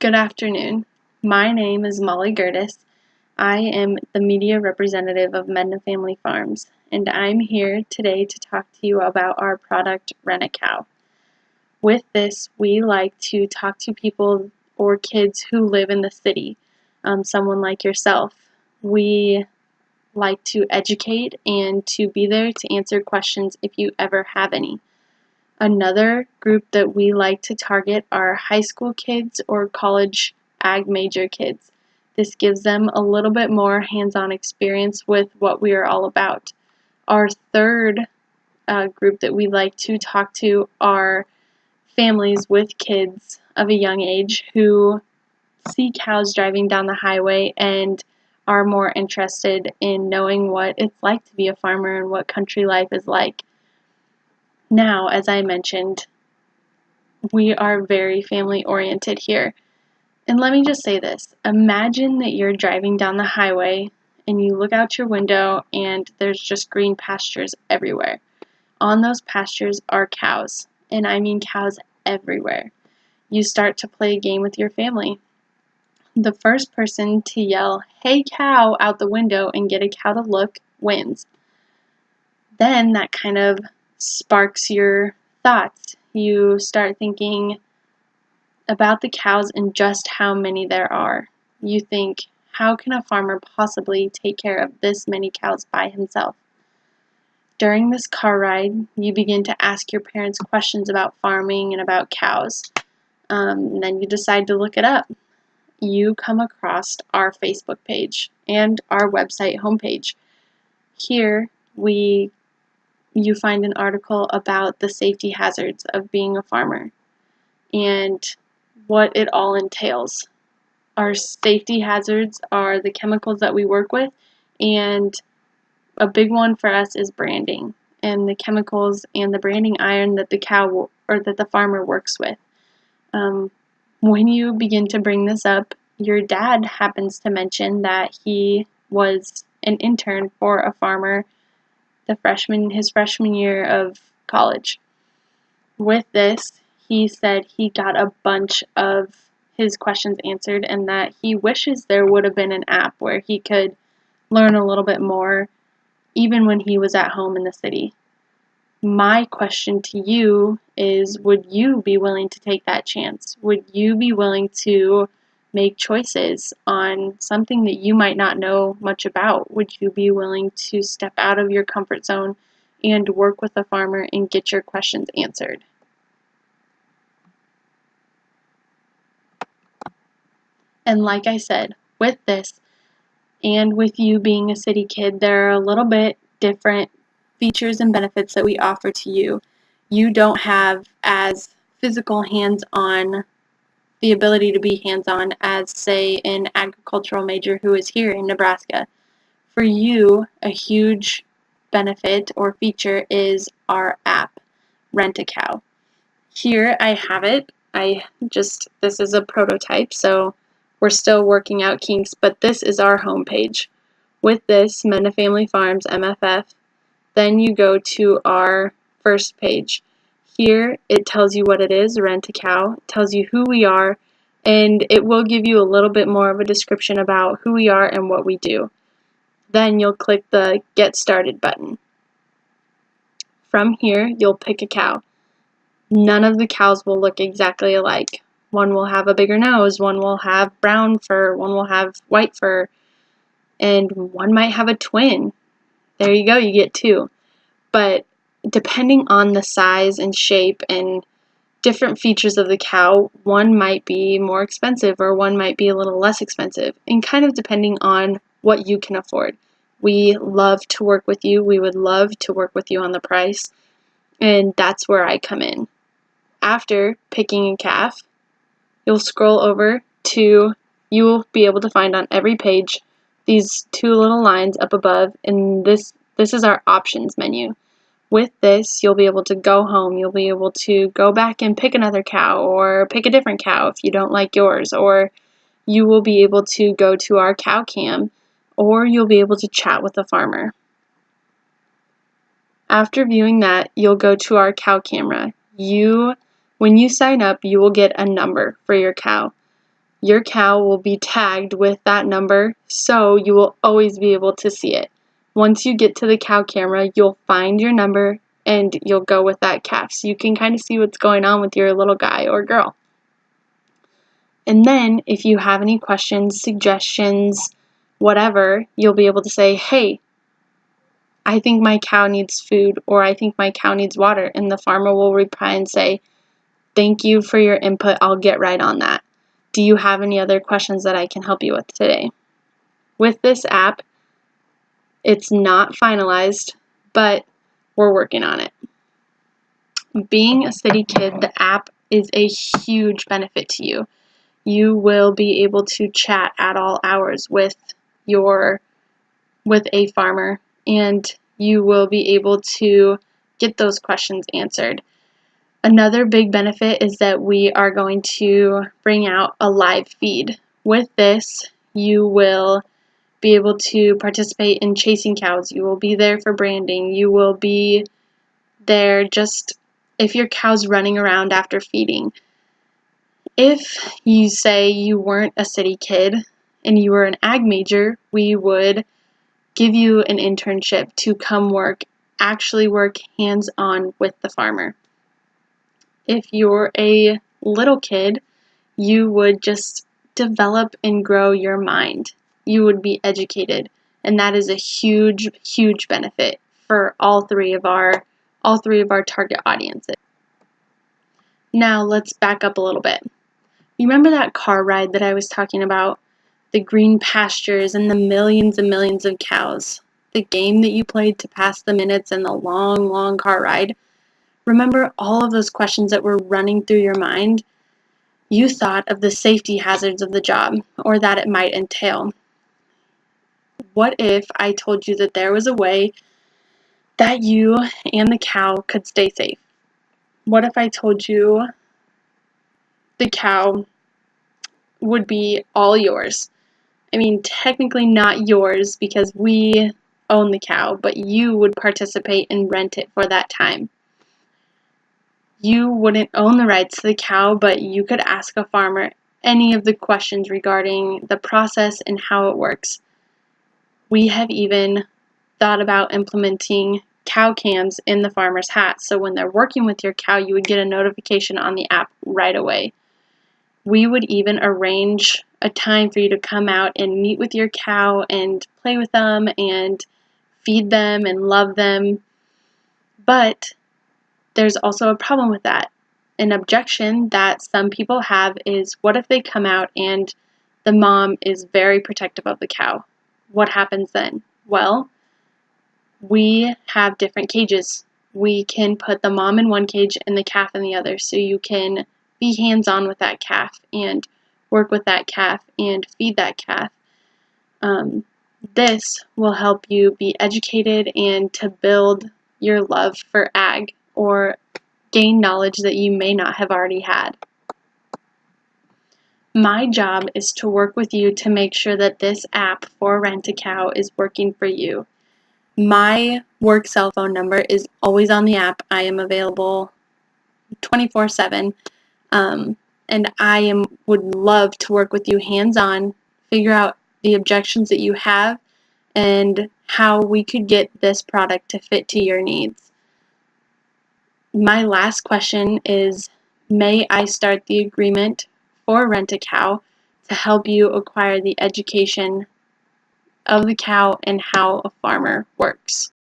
Good afternoon. My name is Molly Gertis. I am the media representative of Medna Family Farms, and I'm here today to talk to you about our product, Rent-A-Cow. With this, we like to talk to people or kids who live in the city, someone like yourself. We like to educate and to be there to answer questions if you ever have any. Another group that we like to target are high school kids or college ag major kids. This gives them a little bit more hands-on experience with what we are all about. Our third group that we like to talk to are families with kids of a young age who see cows driving down the highway and are more interested in knowing what it's like to be a farmer and what country life is like. Now, as I mentioned, we are very family oriented here. And let me just say this. Imagine that you're driving down the highway and you look out your window and there's just green pastures everywhere. On those pastures are cows, and I mean cows everywhere. You start to play a game with your family. The first person to yell, "Hey cow," out the window and get a cow to look wins. Then that kind of sparks your thoughts. You start thinking about the cows and just how many there are. You think, how can a farmer possibly take care of this many cows by himself? During this car ride, you begin to ask your parents questions about farming and about cows. And then you decide to look it up. You come across our Facebook page and our website homepage. Here, you find an article about the safety hazards of being a farmer and what it all entails. Our safety hazards are the chemicals that we work with, and a big one for us is branding and the chemicals and the branding iron that the farmer works with. When you begin to bring this up, your dad happens to mention that he was an intern for a farmer his freshman year of college. With this, he said he got a bunch of his questions answered and that he wishes there would have been an app where he could learn a little bit more even when he was at home in the city. My question to you is, would you be willing to take that chance? Would you be willing to make choices on something that you might not know much about? Would you be willing to step out of your comfort zone and work with a farmer and get your questions answered? And like I said, with this and with you being a city kid, there are a little bit different features and benefits that we offer to you. You don't have as physical hands-on, the ability to be hands-on as, say, an agricultural major who is here in Nebraska. For you, a huge benefit or feature is our app, Rent-A-Cow. Here I have it. This is a prototype, so we're still working out kinks, but this is our homepage. With this, Medna Family Farms, MFF, then you go to our first page. Here it tells you what it is, Rent-A-Cow, it tells you who we are, and it will give you a little bit more of a description about who we are and what we do. Then you'll click the Get Started button. From here, you'll pick a cow. None of the cows will look exactly alike. One will have a bigger nose, one will have brown fur, one will have white fur, and one might have a twin. There you go, you get two. But depending on the size and shape and different features of the cow, one might be more expensive or one might be a little less expensive, and kind of depending on what you can afford. We love to work with you. We would love to work with you on the price, and that's where I come in. After picking a calf, you'll scroll over to, you will be able to find on every page these two little lines up above, and this is our options menu. With this, you'll be able to go home, you'll be able to go back and pick another cow, or pick a different cow if you don't like yours, or you will be able to go to our cow cam, or you'll be able to chat with the farmer. After viewing that, you'll go to our cow camera. When you sign up, you will get a number for your cow. your cow will be tagged with that number, so you will always be able to see it. Once you get to the cow camera, you'll find your number and you'll go with that calf, so you can kind of see what's going on with your little guy or girl. And then if you have any questions, suggestions, whatever, you'll be able to say, hey, I think my cow needs food, or I think my cow needs water, and the farmer will reply and say, thank you for your input, I'll get right on that. Do you have any other questions that I can help you with today? With this app, it's not finalized, but we're working on it. Being a city kid, the app is a huge benefit to you. You will be able to chat at all hours with a farmer, and you will be able to get those questions answered. Another big benefit is that we are going to bring out a live feed. With this, you will be able to participate in chasing cows. You will be there for branding. You will be there just if your cow's running around after feeding. If you say you weren't a city kid and you were an ag major, we would give you an internship to come actually work hands-on with the farmer. If you're a little kid, you would just develop and grow your mind. You would be educated, and that is a huge, huge benefit for all three of our target audiences. Now let's back up a little bit. You remember that car ride that I was talking about? The green pastures and the millions and millions of cows. The game that you played to pass the minutes and the long, long car ride. Remember all of those questions that were running through your mind? You thought of the safety hazards of the job, or that it might entail. What if I told you that there was a way that you and the cow could stay safe? What if I told you the cow would be all yours? I mean, technically not yours because we own the cow, but you would participate and rent it for that time. You wouldn't own the rights to the cow, but you could ask a farmer any of the questions regarding the process and how it works. We have even thought about implementing cow cams in the farmer's hat, so when they're working with your cow, you would get a notification on the app right away. We would even arrange a time for you to come out and meet with your cow and play with them and feed them and love them. But there's also a problem with that. An objection that some people have is, what if they come out and the mom is very protective of the cow? What happens then? Well, we have different cages. We can put the mom in one cage and the calf in the other, so you can be hands-on with that calf and work with that calf and feed that calf. This will help you be educated and to build your love for ag or gain knowledge that you may not have already had. My job is to work with you to make sure that this app for Rent-A-Cow is working for you. My work cell phone number is always on the app. I am available 24/7. And I would love to work with you hands-on, figure out the objections that you have, and how we could get this product to fit to your needs. My last question is, may I start the agreement for Rent-A-Cow to help you acquire the education of the cow and how a farmer works?